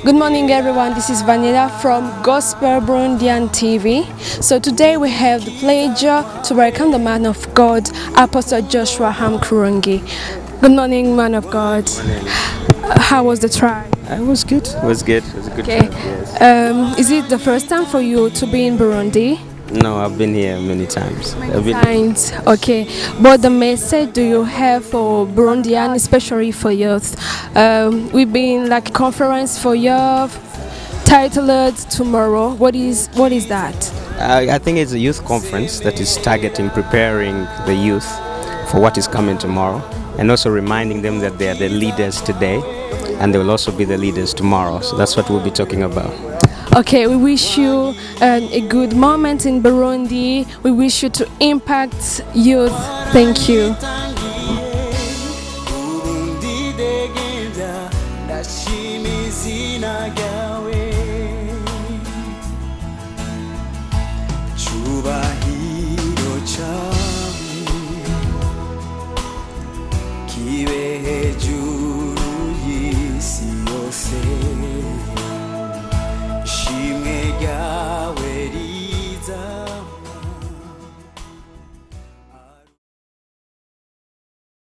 Good morning everyone, this is Vanilla from Gospel Burundian TV. So today we have the pleasure to welcome the man of God, Apostle Joshua KURUNGI. Good morning, man of God. How was the trial? It was good. It was good. It was a good Okay. trip, yes. Is it the first time for you to be in Burundi? No, I've been here many times. Okay. But the message do you have for Burundian, especially for youth? We've been like a conference for youth titled Tomorrow. What is that? I think it's a youth conference that is targeting preparing the youth for what is coming tomorrow, and also reminding them that they are the leaders today and they will also be the leaders tomorrow. So that's what we'll be talking about. Okay, we wish you a good moment in Burundi. We wish you to impact youth. Thank you. Shimwe